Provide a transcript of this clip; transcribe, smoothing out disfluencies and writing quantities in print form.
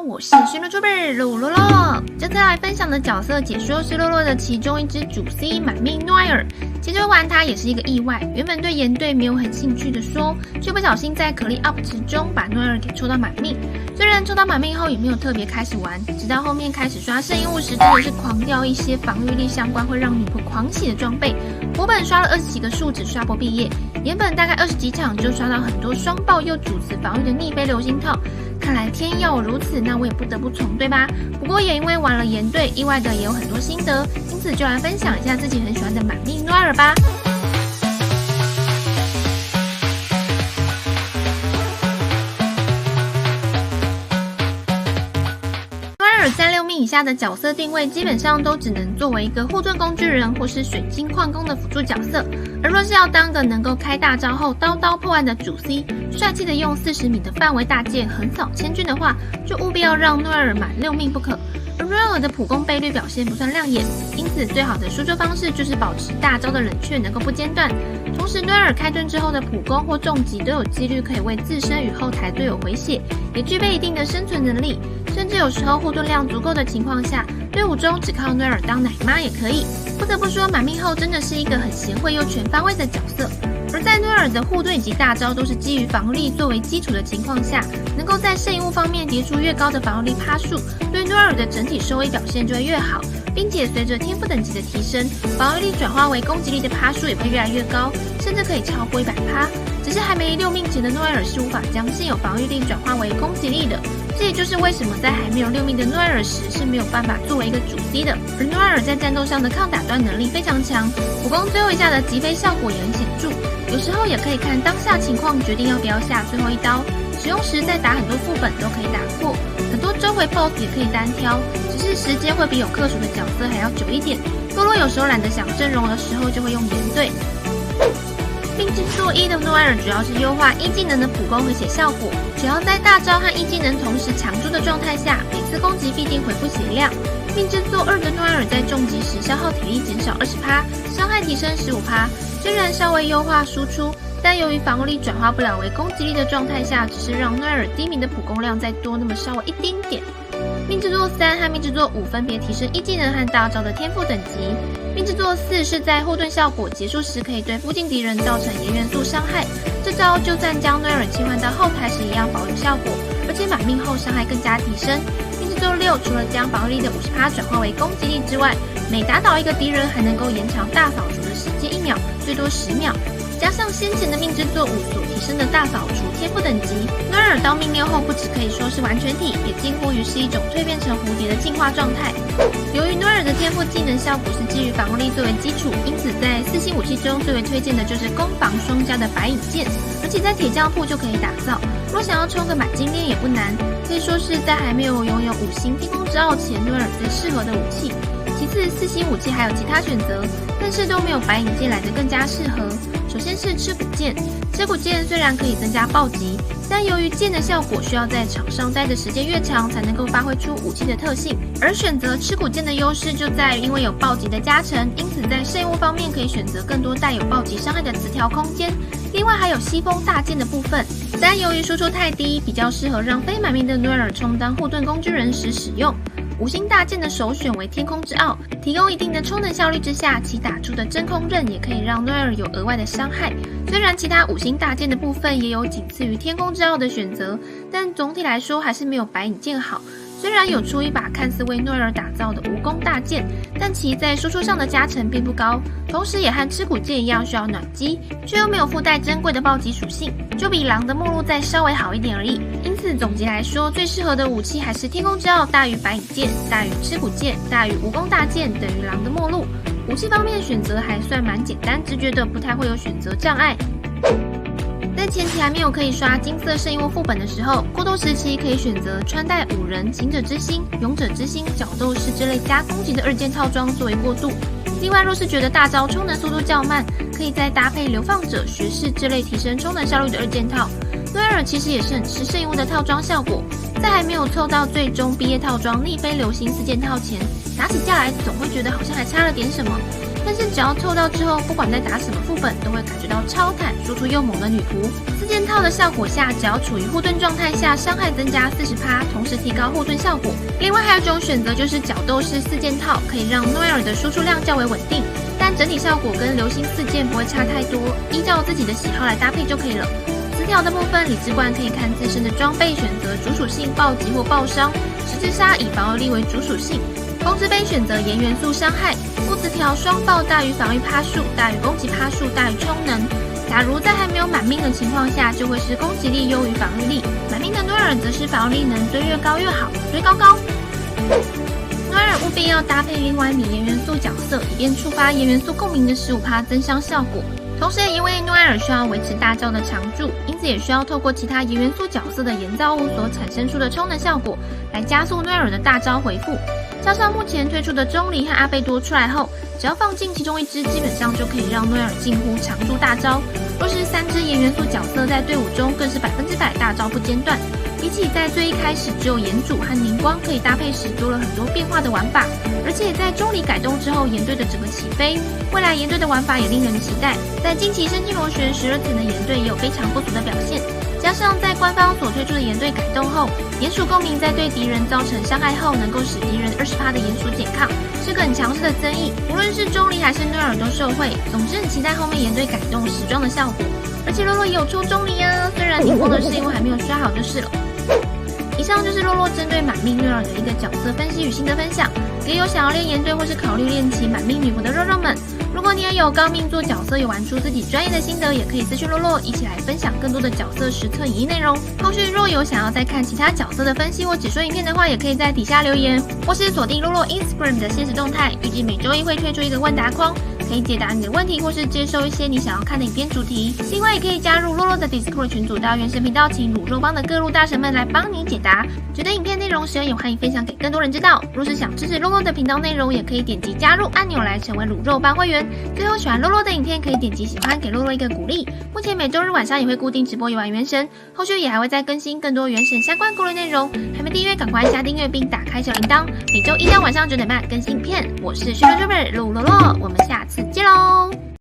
我是新罗 YouTuber 露露露。这次要来分享的角色解说是洛洛的其中一只主 C 满命诺埃尔。其实玩它也是一个意外，原本对岩队没有很兴趣的说，却不小心在可莉 UP 池中把诺埃尔给抽到满命。虽然抽到满命后也没有特别开始玩，直到后面开始刷圣遗物时，真的是狂掉一些防御力相关会让女仆狂喜的装备。火本刷了20几个数值刷破毕业，岩本大概20几场就刷到很多双爆又主词防御的逆飞流星套。看来天要我如此，那我也不得不从，对吧？不过也因为玩了岩队，意外的也有很多心得，因此就来分享一下自己很喜欢的满命诺埃尔吧。诺埃尔在6命以下的角色定位，基本上都只能作为一个护盾工具人或是水晶矿工的辅助角色。而若是要当个能够开大招后刀刀破案的主 C， 帅气的用40米的范围大剑横扫千军的话，就务必要让诺埃尔满6命不可。而诺埃尔的普攻倍率表现不算亮眼，因此最好的输出方式就是保持大招的冷却能够不间断。同时，诺埃尔开盾之后的普攻或重击都有几率可以为自身与后台队友回血，也具备一定的生存能力。甚至有时候护盾量足够的情况下，队伍中只靠诺埃尔当奶妈也可以。不得不说，满命后真的是一个很贤惠又全方位的角色。而在诺埃尔的护盾以及大招都是基于防御力作为基础的情况下，能够在圣遗物方面叠出越高的防御力趴数，对诺埃尔的整体收益表现就会越好，并且随着天赋等级的提升，防御力转化为攻击力的趴数也会越来越高，甚至可以超过100%。只是还没6命前的诺埃尔是无法将现有防御力转化为攻击力的，这也就是为什么在还没有6命的诺埃尔时是没有办法作为一个主 C 的。而诺埃尔在战斗上的抗打断能力非常强，普攻最后一下的击飞效果也很显著，有时候也可以看当下情况决定要不要下最后一刀。使用时再打很多副本都可以打破，很多周回 BOSS 也可以单挑，只是时间会比有克数的角色还要久一点。洛洛有时候懒得想阵容的时候就会用岩队。命制作1的诺埃尔主要是优化1技能的普攻和血效果，只要在大招和1技能同时强住的状态下，每次攻击必定回复血量。命制作2的诺埃尔在重击时消耗体力减少20%，伤害提升15%。虽然稍微优化输出，但由于防御力转化不了为攻击力的状态下，只是让诺埃尔低迷的普攻量再多那么稍微一丁点。命制作3和命制作5分别提升1技能和大招的天赋等级。命制作4是在护盾效果结束时可以对附近敌人造成炎元素伤害，这招就算将诺埃尔切换到后台时一样保留效果，而且满命后伤害更加提升。命制作6除了将防御力的50%转化为攻击力之外，每打倒一个敌人还能够延长大扫除的时间1秒，最多10秒。加上先前的命制作5所提升的大扫除天赋等级，诺埃尔到命6后不只可以说是完全体，也近乎于是一种蜕变成蝴蝶的进化状态。由于诺埃尔的天赋技能效果是基于防御力作为基础，因此在4星武器中最为推荐的就是攻防双加的白影剑，而且在铁匠铺就可以打造。若想要冲个满金链也不难，可以说是在还没有拥有5星天空之傲前，诺埃尔最适合的武器。其次，4星武器还有其他选择，但是都没有白影剑来的更加适合。首先是吃骨剑，吃骨剑虽然可以增加暴击，但由于剑的效果需要在场上待的时间越长才能够发挥出武器的特性，而选择吃骨剑的优势就在于因为有暴击的加成，因此在圣遗物方面可以选择更多带有暴击伤害的词条空间。另外还有西风大剑的部分，但由于输出太低，比较适合让非满命的诺埃尔充当护盾工具人时使用。5星大剑的首选为天空之傲，提供一定的充能效率之下，其打出的真空刃也可以让诺埃尔有额外的伤害。虽然其他5星大剑的部分也有仅次于天空之傲的选择，但总体来说还是没有白影剑好。虽然有出一把看似为诺埃尔打造的无攻大剑，但其在输出上的加成并不高，同时也和吃骨剑一样需要暖机，却又没有附带珍贵的暴击属性，就比狼的末路再稍微好一点而已。因此总结来说，最适合的武器还是天空之傲大于白影剑，大于吃骨剑，大于无攻大剑，等于狼的末路。武器方面选择还算蛮简单，直觉的不太会有选择障碍。在前期还没有可以刷金色圣遗物副本的时候，过渡时期可以选择穿戴5人、行者之心、勇者之心、角斗士之类加攻击的2件套装作为过渡。另外，若是觉得大招充能速度较慢，可以再搭配流放者、学士之类提升充能效率的2件套。诺埃尔其实也是很吃圣遗物的套装效果，在还没有凑到最终毕业套装逆飞流星4件套前，打起架来总会觉得好像还差了点什么。但是只要凑到之后，不管在打什么副本，都会感觉到超坦，输出又猛的女仆。4件套的效果下，只要处于护盾状态下，伤害增加40%，同时提高护盾效果。另外还有一种选择就是角斗士4件套，可以让诺埃尔的输出量较为稳定，但整体效果跟流星4件不会差太多，依照自己的喜好来搭配就可以了。词条的部分，理智冠可以看自身的装备选择主属性暴击或爆伤，十字杀以防御力为主属性。红之杯选择盐元素伤害，副词条双爆大于防御趴数，大于攻击趴数，大于充能。假如在还没有满命的情况下，就会是攻击力优于防御力。满命的诺尔则是防御力能追越高越好，追高高。诺尔务必要搭配另外一名盐元素角色，以便触发盐元素共鸣的15%增伤效果。同时也因为诺埃尔需要维持大招的常驻，因此也需要透过其他盐元素角色的盐造物所产生出的充能效果，来加速诺埃尔的大招回复。加上目前推出的钟离和阿贝多出来后，只要放进其中一只，基本上就可以让诺埃尔近乎常驻大招。若是3只盐元素角色在队伍中，更是100%大招不间断。比起在最一开始只有盐主和凝光可以搭配时，多了很多变化的玩法。而且在钟离改动之后，盐队的整个起飞，未来盐队的玩法也令人期待。在近期生机螺旋12层的盐队也有非常不俗的表现。加上在官方所推出的盐队改动后，盐属共鸣在对敌人造成伤害后，能够使敌人20%的盐属减抗，是个很强势的增益。无论是钟离还是诺尔都受惠。总之很期待后面盐队改动时装的效果。而且洛洛也有抽钟离啊，虽然顶峰的是因为还没有刷好就是了。以上就是洛洛针对满命诺尔的一个角色分析与心得分享，给有想要练盐队或是考虑练起满命女仆的肉肉们。如果你也有高命做角色，有玩出自己专业的心得，也可以私讯洛洛，一起来分享更多的角色实测演绎内容。后续若有想要再看其他角色的分析或解说影片的话，也可以在底下留言，或是锁定洛洛 Instagram 的限时动态，预计每周一会推出一个问答框，可以解答你的问题，或是接收一些你想要看的影片主题。另外也可以加入洛洛的 Discord 群组，到原神频道请卤肉帮的各路大神们来帮你解答。觉得影片内容实用，也欢迎分享给更多人知道。若是想支持洛洛的频道内容，也可以点击加入按钮来成为卤肉帮会员。最后喜欢洛洛的影片，可以点击喜欢，给洛洛一个鼓励。目前每周日晚上也会固定直播游玩原神，后续也还会再更新更多原神相关攻略内容。还没订阅，赶快按下订阅并打开小铃铛，每周一到晚上9点半更新影片。我是宣传 YouTuber 鲁洛洛，我们下次见喽。